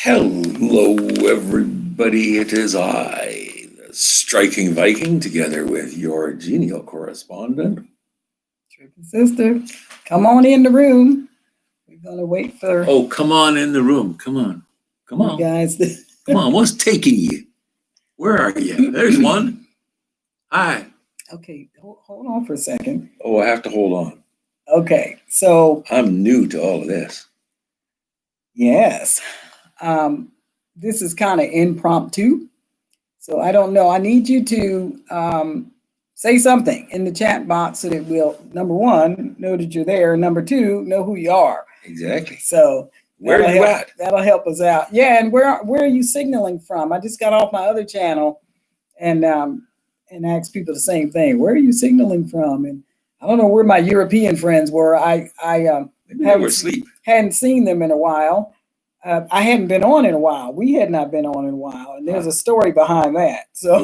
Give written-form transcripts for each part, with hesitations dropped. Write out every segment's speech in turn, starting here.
Hello, everybody. It is I, the Striking Viking, together with your genial correspondent. Tricky sister, come on in the room. We're gonna wait for come on in the room. Come on. you guys. Come on. What's taking you? Where are you? There's one. Hi. Okay, hold on for a second. Oh, I have to hold on. Okay, so I'm new to all of this. yes, this is kind of impromptu. So I don't know. I need you to say something in the chat box so that we'll, number one, know that you're there. Number two, know who you are. Exactly. So where are you at? That'll help us out. Yeah, and where are you signaling from? I just got off my other channel and asked people the same thing. Where are you signaling from? And I don't know where my European friends were. I hadn't seen them in a while. I hadn't been on in a while. We had not been on in a while. And there's a story behind that. So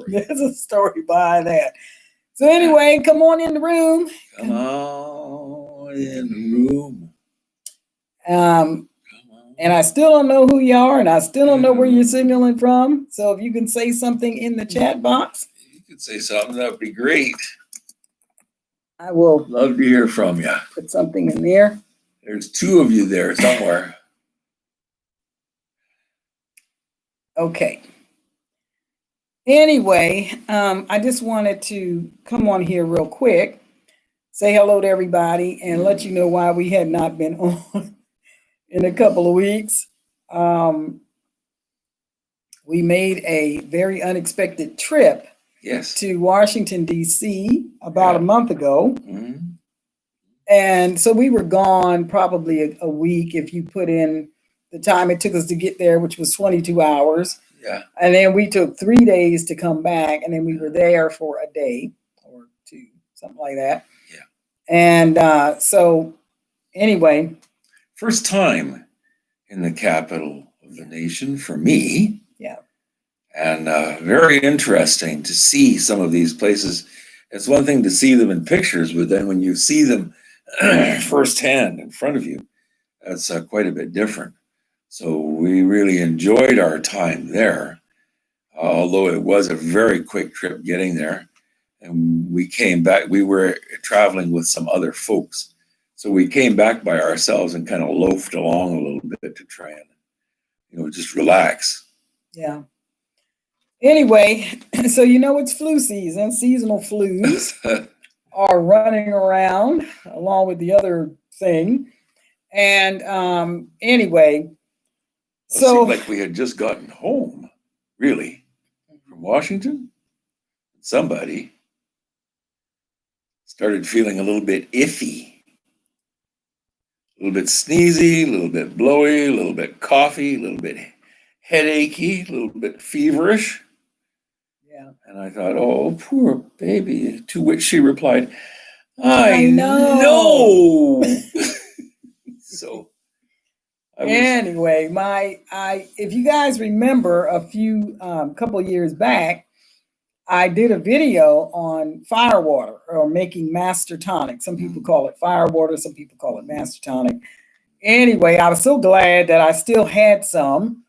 there's a story behind that. So anyway, come on in the room. Come on in the room. And I still don't know who you are, and I still don't know where you're signaling from. So if you can say something in the chat box. You could say something, that would be great. I will love to hear from you. Put something in there. There's two of you there somewhere. Okay. Anyway, I just wanted to come on here real quick, say hello to everybody, and let you know why we had not been on in a couple of weeks. We made a very unexpected trip to Washington, D.C. about a month ago. Mm-hmm. And so we were gone probably a week if you put in the time it took us to get there, which was 22 hours. Yeah. And then we took 3 days to come back, and then we were there for a day or two, something like that. Yeah. And so anyway. First time in the capital of the nation for me. Yeah. And very interesting to see some of these places. It's one thing to see them in pictures, but then when you see them firsthand in front of you, that's quite a bit different. So we really enjoyed our time there, although it was a very quick trip getting there. And we came back, we were traveling with some other folks. So we came back by ourselves and kind of loafed along a little bit to try and, just relax. Yeah. Anyway, so it's flu season. Seasonal flus are running around along with the other thing. And anyway, it seemed like we had just gotten home, really, from Washington. Somebody started feeling a little bit iffy. A little bit sneezy, a little bit blowy, a little bit coughy, a little bit headachy, a little bit feverish. Yeah. And I thought, oh, poor baby. To which she replied, I know. So anyway, if you guys remember a couple of years back, I did a video on firewater or making master tonic. Some people call it firewater, some people call it master tonic. Anyway, I was so glad that I still had some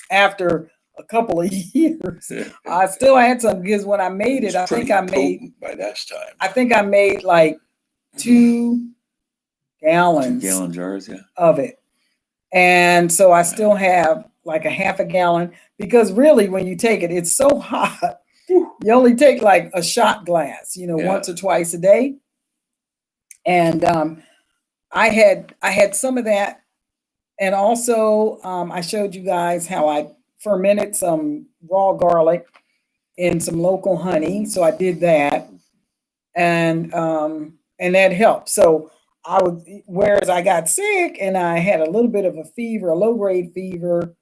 after a couple of years. I still had some because when I made it, I think I made by that time. I think I made like 2 gallons 2 gallon jars, of it. And so I still have like a half a gallon because really when you take it, it's so hot. You only take like a shot glass, once or twice a day. And I had some of that. And also I showed you guys how I fermented some raw garlic in some local honey. So I did that. And that helped. So whereas I got sick and I had a little bit of a fever, a low-grade fever.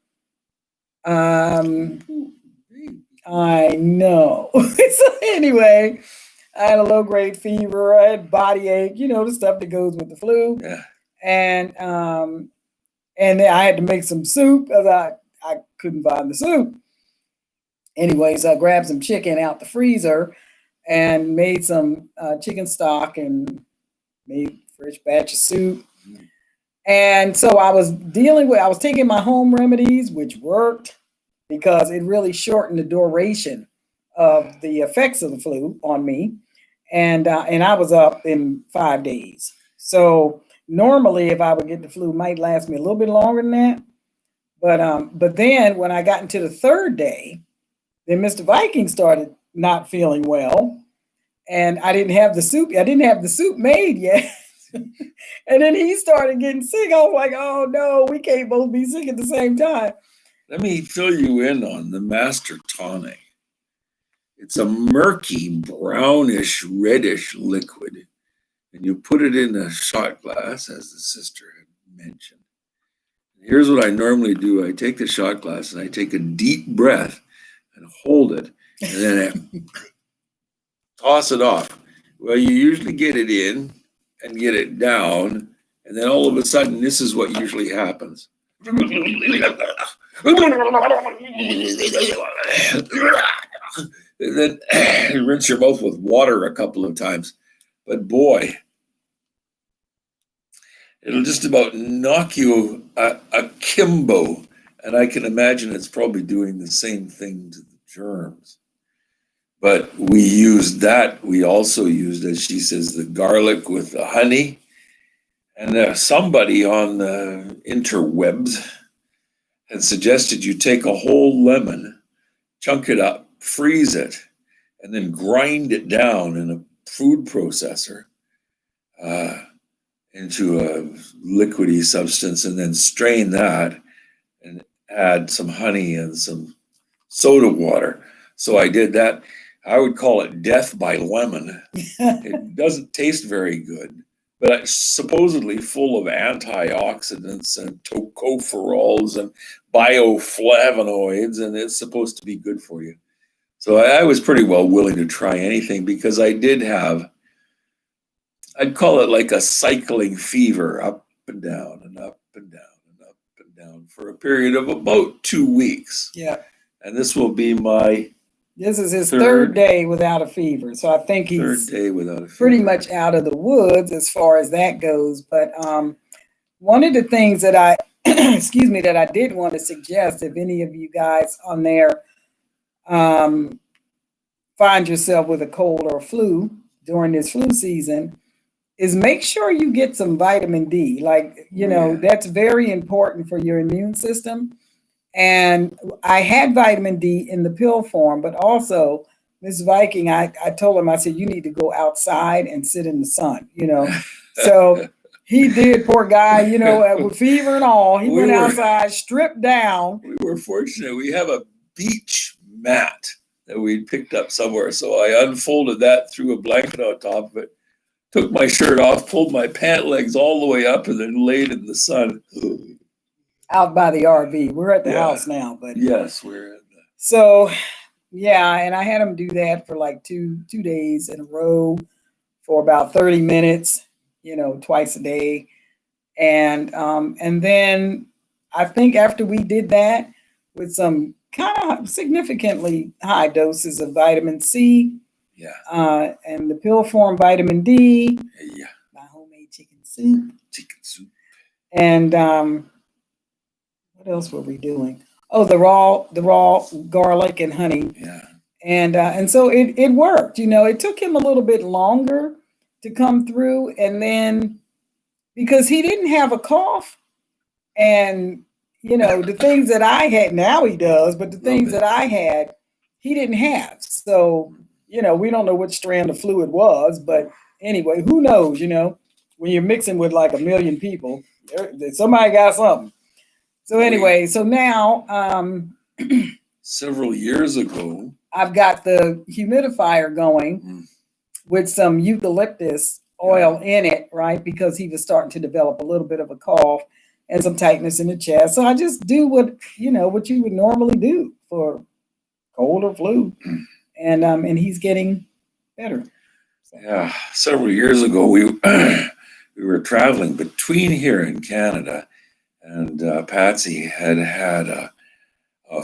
I know. So anyway, I had a low-grade fever. I had body ache, the stuff that goes with the flu. Yeah. And then I had to make some soup because I couldn't find the soup. Anyways, I grabbed some chicken out the freezer and made some chicken stock and made a fresh batch of soup. And so I was taking my home remedies, which worked because it really shortened the duration of the effects of the flu on me. And I was up in 5 days. So normally, if I would get the flu, it might last me a little bit longer than that. But then when I got into the third day, then Mr. Viking started not feeling well, and I didn't have the soup. I didn't have the soup made yet. And then he started getting sick. I was like, oh no, we can't both be sick at the same time. Let me fill you in on the master tonic. It's a murky, brownish, reddish liquid, and you put it in a shot glass, as the sister had mentioned. Here's what I normally do. I take the shot glass and I take a deep breath and hold it, and then I toss it off. Well, you usually get it in and get it down, and then all of a sudden, this is what usually happens. And then rinse your mouth with water a couple of times. But boy, it'll just about knock you akimbo. And I can imagine it's probably doing the same thing to the germs. But we used that. We also used, as she says, the garlic with the honey. And somebody on the interwebs had suggested you take a whole lemon, chunk it up, freeze it, and then grind it down in a food processor into a liquidy substance, and then strain that and add some honey and some soda water. So I did that. I would call it death by lemon. It doesn't taste very good, but it's supposedly full of antioxidants and tocopherols and bioflavonoids, and it's supposed to be good for you. So I was pretty well willing to try anything because I did have, I'd call it like a cycling fever, up and down and up and down and up and down for a period of about 2 weeks. Yeah. And this will be my This is his third day without a fever. So I think third day without a fever. Pretty much out of the woods as far as that goes. But one of the things that I, excuse me, that I did want to suggest, if any of you guys on there find yourself with a cold or flu during this flu season, is make sure you get some vitamin D. Like, you know, that's very important for your immune system. And I had vitamin D in the pill form, but also Ms. Viking, I told him, I said, you need to go outside and sit in the sun, you know. So he did, poor guy, you know, with fever and all. He went outside, stripped down. We were fortunate. We have a beach mat that we'd picked up somewhere. So I unfolded that, threw a blanket on top of it, took my shirt off, pulled my pant legs all the way up, and then laid in the sun. Out by the RV. We're at the house now, but yes, we're in the. So yeah, and I had him do that for like two days in a row for about 30 minutes, you know, twice a day. And then I think after we did that with some kind of significantly high doses of vitamin C, and the pill form vitamin D, my homemade chicken soup, and what else were we doing? Oh, the raw garlic and honey. Yeah. And so it worked. You know, it took him a little bit longer to come through, and then because he didn't have a cough, and you know the things that I had, now he does, but the things that I had, he didn't have. So you know, we don't know which strand of flu it was, but anyway, who knows? You know, when you're mixing with like a million people, somebody got something. So anyway, so now several years ago, I've got the humidifier going with some eucalyptus oil in it, right? Because he was starting to develop a little bit of a cough and some tightness in the chest. So I just do what you would normally do for cold or flu, and he's getting better. So. Yeah, several years ago we were traveling between here and Canada. And Patsy had a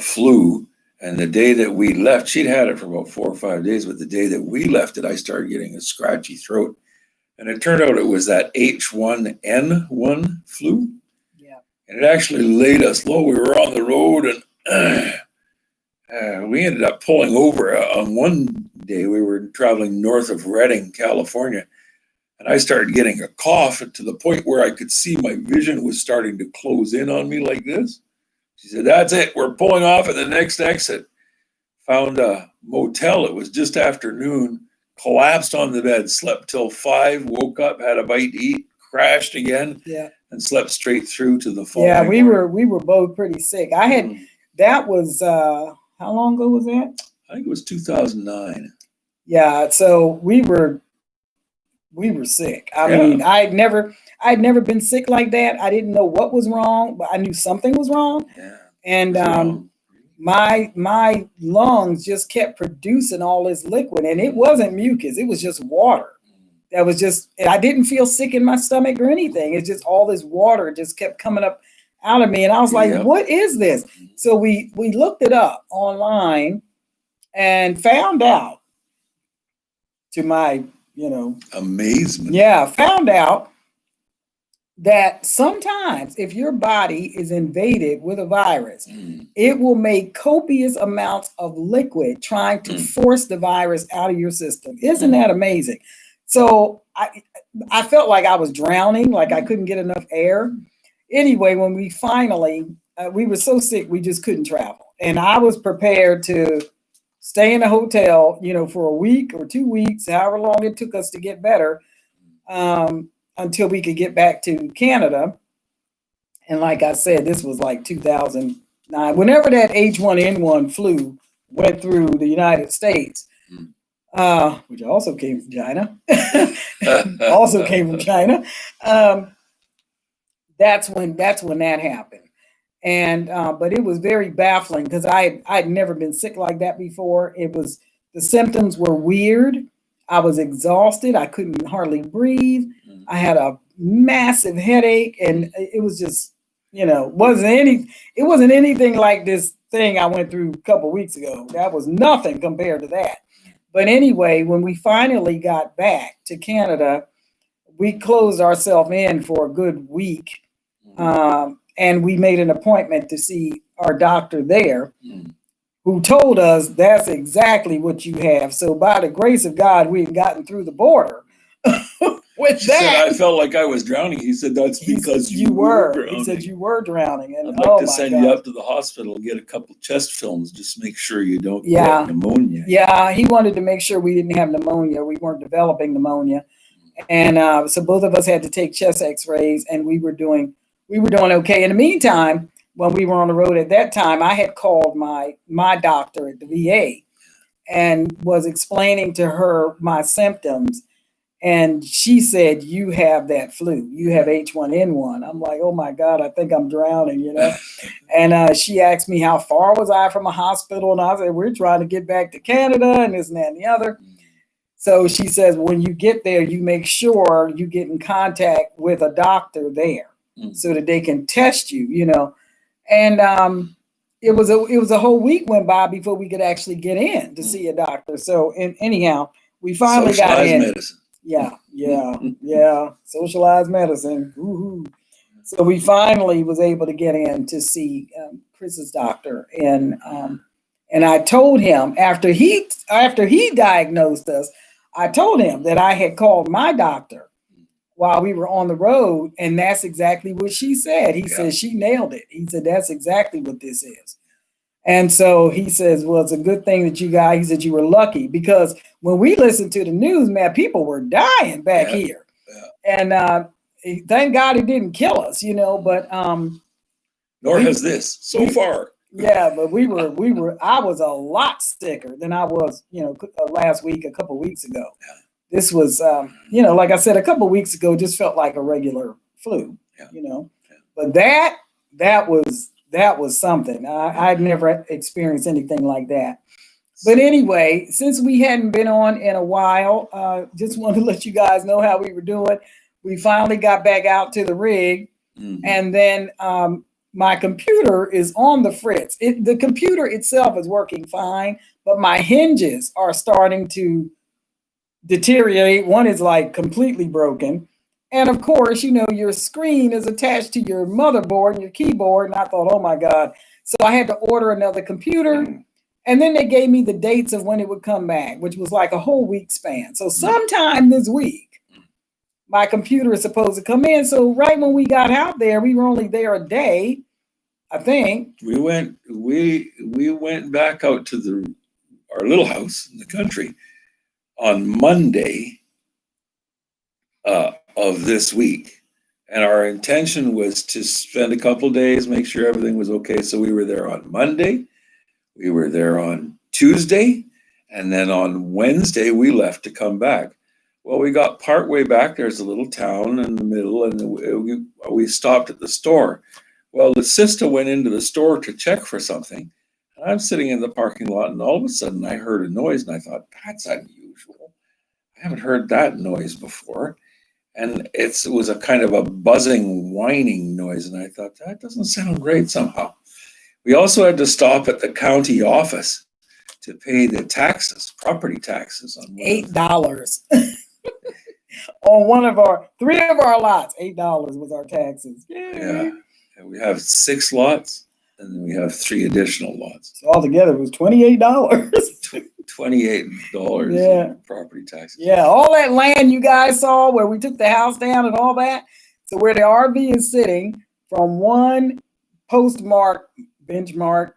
flu, and the day that we left, she'd had it for about 4 or 5 days, but the day that we left it, I started getting a scratchy throat. And it turned out it was that H1N1 flu. Yeah. And it actually laid us low. We were on the road and we ended up pulling over. On one day, we were traveling north of Redding, California. And I started getting a cough to the point where I could see my vision was starting to close in on me like this. She said, "That's it. We're pulling off at the next exit." Found a motel. It was just afternoon. Collapsed on the bed. Slept till 5. Woke up, had a bite to eat. Crashed again. Yeah. And slept straight through to the following. Yeah, morning. we were both pretty sick. I had that was how long ago was that? I think it was 2009. Yeah, so we were sick. I mean, I'd never been sick like that. I didn't know what was wrong, but I knew something was wrong. Yeah. And my lungs just kept producing all this liquid, and it wasn't mucus, it was just water. That was just, I didn't feel sick in my stomach or anything. It's just all this water just kept coming up out of me. And I was like, what is this? So we looked it up online and found out, to my, amazement. Yeah, found out that sometimes if your body is invaded with a virus, it will make copious amounts of liquid trying to force the virus out of your system. Isn't that amazing? So I felt like I was drowning, like I couldn't get enough air. Anyway, when we finally, we were so sick, we just couldn't travel. And I was prepared to stay in a hotel, for a week or 2 weeks, however long it took us to get better, until we could get back to Canada. And like I said, this was like 2009. Whenever that H1N1 flu went through the United States, which also came from China, that's when that happened. And but it was very baffling because I'd never been sick like that before. The symptoms were weird. I was exhausted. I couldn't hardly breathe. I had a massive headache, and it was just, it wasn't anything like this thing I went through a couple of weeks ago. That was nothing compared to that. But anyway, when we finally got back to Canada, we closed ourselves in for a good week. And we made an appointment to see our doctor there, who told us that's exactly what you have. So by the grace of God, we had gotten through the border. With she that, said, I felt like I was drowning. He said, that's because you were drowning. He said you were drowning. And I'd like to send you up to the hospital and get a couple chest films, just to make sure you don't get pneumonia. Yeah, he wanted to make sure we didn't have pneumonia. We weren't developing pneumonia. And so both of us had to take chest x-rays, and we were doing okay. In the meantime, when we were on the road at that time, I had called my doctor at the VA and was explaining to her my symptoms. And she said, you have that flu. You have H1N1. I'm like, oh my God, I think I'm drowning, And she asked me how far was I from a hospital. And I said, we're trying to get back to Canada and this and that and the other. So she says, when you get there, you make sure you get in contact with a doctor there so that they can test you, And it was a whole week went by before we could actually get in to see a doctor. So anyhow, we finally got in. Medicine. Yeah. Socialized medicine. Woo-hoo. So we finally was able to get in to see Chris's doctor, and I told him after he diagnosed us, I told him that I had called my doctor while we were on the road, and that's exactly what she said. He said she nailed it. He said that's exactly what this is. And so he says, well, it's a good thing that he said you were lucky, because when we listened to the news, man, people were dying back here. And thank God it didn't kill us, but nor has this so far. Yeah, but I was a lot sicker than I was, last week, a couple of weeks ago. This was, like I said, a couple of weeks ago, just felt like a regular flu, but that was something. I'd never experienced anything like that. But anyway, since we hadn't been on in a while, just wanted to let you guys know how we were doing. We finally got back out to the rig, and then my computer is on the fritz. The computer itself is working fine, but my hinges are starting to deteriorate. One is like completely broken. And of course, your screen is attached to your motherboard and your keyboard. And I thought, oh my God. So I had to order another computer. And then they gave me the dates of when it would come back, which was like a whole week span. So sometime this week, my computer is supposed to come in. So right when we got out there, we were only there a day, I think. We went back out to our little house in the country on Monday of this week. And our intention was to spend a couple of days, make sure everything was okay. So we were there on Monday, we were there on Tuesday, and then on Wednesday we left to come back. Well, we got partway back. There's a little town in the middle, and we stopped at the store. Well, the sister went into the store to check for something. And I'm sitting in the parking lot, and all of a sudden I heard a noise, and I thought, that's unusual. I haven't heard that noise before. And it was a kind of a buzzing, whining noise, and I thought, that doesn't sound right somehow. We also had to stop at the county office to pay the taxes, property taxes on $8 on three of our lots. $8 was our taxes. Yay. Yeah. And we have 6 lots, and then we have 3 additional lots. So altogether, it was $28. $28 Yeah. in property taxes. Yeah, all that land you guys saw where we took the house down and all that. So where the RV is sitting, from one postmark, benchmark,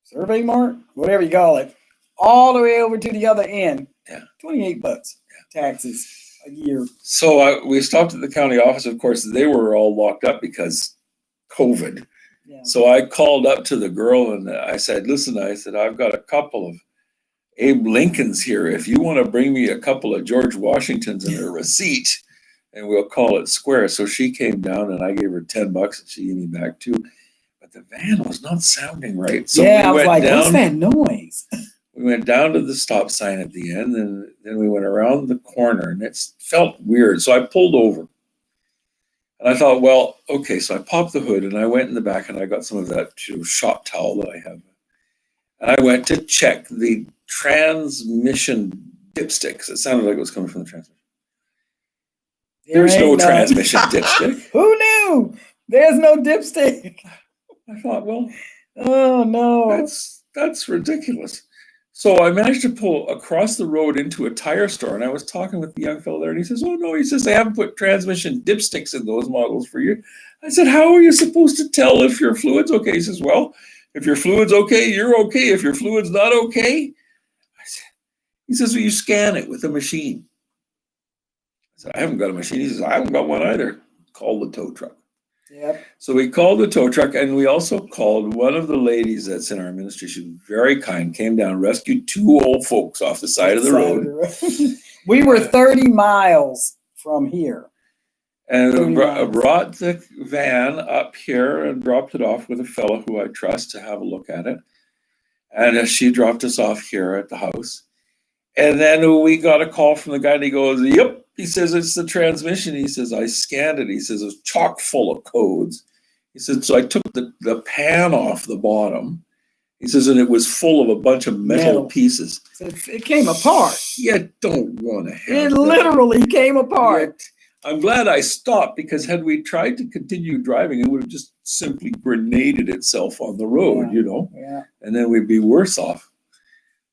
survey mark, whatever you call it, all the way over to the other end. Yeah. $28 taxes a year. So we stopped at the county office. Of course, they were all locked up because COVID. Yeah. So I called up to the girl and I said, listen, I've got a couple of Abe Lincolns here. If you want to bring me a couple of George Washingtons and a receipt, and we'll call it square. So she came down and I gave her $10 and she gave me back 2. But the van was not sounding right. So yeah, I was like, what's that noise? We went down to the stop sign at the end, and then we went around the corner, and it felt weird. So I pulled over. And I thought, well, okay. So I popped the hood, and I went in the back, and I got some of that shop towel that I have. And I went to check the transmission dipstick. It sounded like it was coming from the transmission. There's no transmission dipstick. Who knew? There's no dipstick. I thought, well, oh no, that's ridiculous. So I managed to pull across the road into a tire store, and I was talking with the young fellow there, and he says, oh no, he says, they haven't put transmission dipsticks in those models for you. I said, how are you supposed to tell if your fluid's okay? He says, well, if your fluid's okay, you're okay. If your fluid's not okay, he says, well, you scan it with a machine. I said, I haven't got a machine. He says, I haven't got one either. Call the tow truck. Yep. So we called the tow truck, and we also called one of the ladies that's in our ministry. She was very kind, came down, rescued 2 old folks off the side of the road. We were 30 miles from here. And brought the van up here and dropped it off with a fellow who I trust to have a look at it. And she dropped us off here at the house. And then we got a call from the guy, and he goes, yep. He says, it's the transmission. He says, I scanned it. He says, it's chock full of codes. He said, so I took the pan off the bottom. He says, and it was full of a bunch of metal pieces. So it came apart. You don't want to have it literally came apart. Yet, I'm glad I stopped, because had we tried to continue driving, it would have just simply grenaded itself on the road, Yeah. And then we'd be worse off.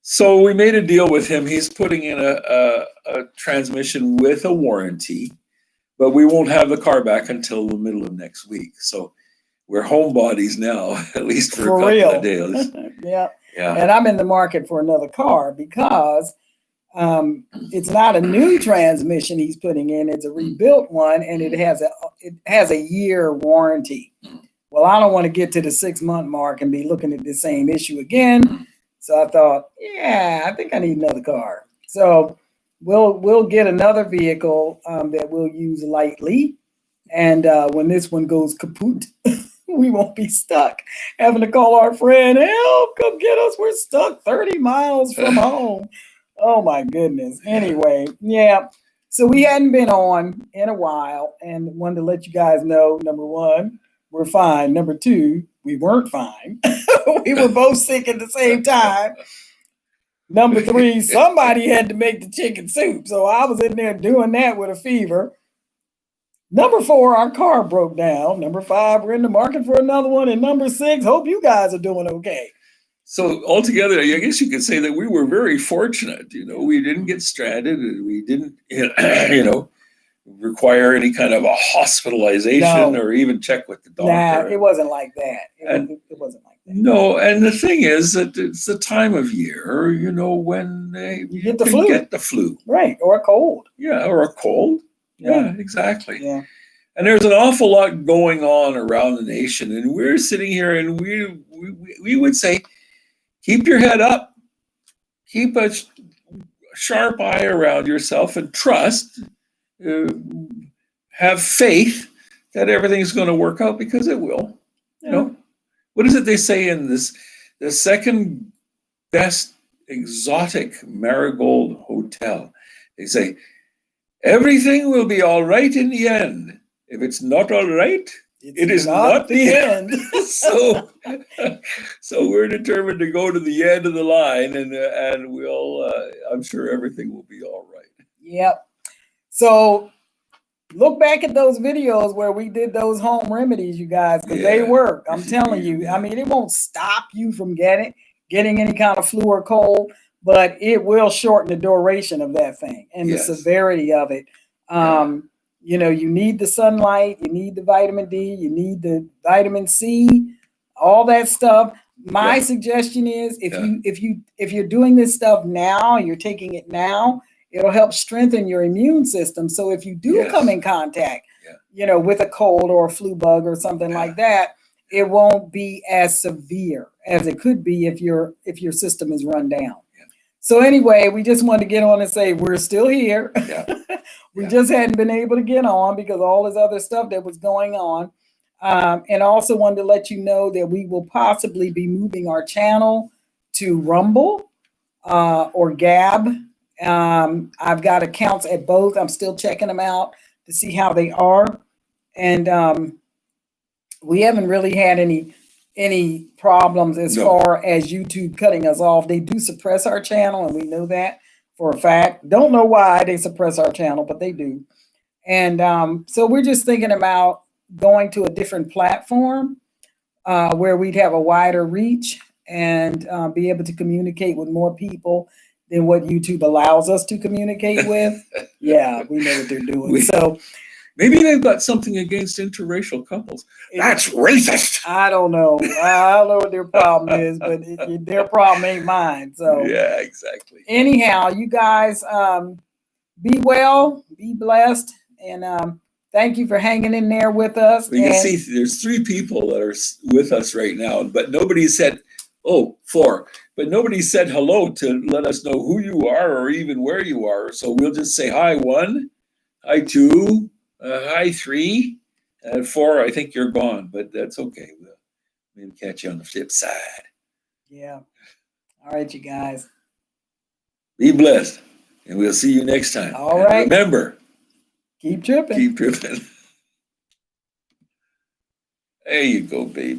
So we made a deal with him. He's putting in a transmission with a warranty, but we won't have the car back until the middle of next week. So we're homebodies now, at least for a couple of days. Yeah. And I'm in the market for another car because it's not a new transmission he's putting in. It's a rebuilt one, and it has a year warranty. Well, I don't want to get to the 6-month mark and be looking at the same issue again. So I thought, I think I need another car. So we'll get another vehicle that we'll use lightly. And when this one goes kaput, we won't be stuck having to call our friend, help, come get us. We're stuck 30 miles from home. Oh my goodness. Anyway, so we hadn't been on in a while, and wanted to let you guys know, number 1, we're fine. Number 2, we weren't fine. We were both sick at the same time. Number 3, somebody had to make the chicken soup. So I was in there doing that with a fever. Number 4, our car broke down. Number 5, we're in the market for another one. And number 6, hope you guys are doing okay. So altogether, I guess you could say that we were very fortunate. We didn't get stranded, and we didn't, require any kind of a hospitalization or even check with the doctor. Nah, it wasn't like that. It wasn't like that. No, and the thing is that it's the time of year, when you get the can flu. get the flu. Right, or a cold. Yeah, or a cold. Yeah, exactly. Yeah. And there's an awful lot going on around the nation, and we're sitting here, and we would say, keep your head up, keep a sharp eye around yourself, and trust. Have faith that everything's going to work out, because it will. What is it they say in this? The second best exotic marigold hotel. They say everything will be all right in the end. If it's not all right, it is not the end. So we're determined to go to the end of the line, and we'll. I'm sure everything will be all right. Yep. So look back at those videos where we did those home remedies, you guys, because they work. I'm telling you. I mean, it won't stop you from getting any kind of flu or cold, but it will shorten the duration of that thing and the severity of it. You need the sunlight, you need the vitamin D, you need the vitamin C, all that stuff. My suggestion is if you're doing this stuff now, you're taking it now, it'll help strengthen your immune system. So if you do come in contact, with a cold or a flu bug or something like that, it won't be as severe as it could be if your system is run down. So anyway, we just wanted to get on and say we're still here. We just hadn't been able to get on because all this other stuff that was going on. And also wanted to let you know that we will possibly be moving our channel to Rumble or Gab. I've got accounts at both. I'm still checking them out to see how they are. And we haven't really had any problems as far as YouTube cutting us off. They do suppress our channel, and we know that for a fact. Don't know why they suppress our channel, but they do. And so we're just thinking about going to a different platform where we'd have a wider reach and be able to communicate with more people than what YouTube allows us to communicate with. Yeah, we know what they're doing. So maybe they've got something against interracial couples. That's racist. I don't know. I don't know what their problem is, but their problem ain't mine. So yeah, exactly. Anyhow, you guys be well, be blessed, and thank you for hanging in there with us. You can see there's 3 people that are with us right now, but nobody said, 4. But nobody said hello to let us know who you are or even where you are. So we'll just say hi 1, hi 2, hi 3, and 4. I think you're gone, but that's okay. We'll maybe catch you on the flip side. Yeah. All right, you guys. Be blessed, and we'll see you next time. All right. Remember, keep tripping. Keep tripping. There you go, baby.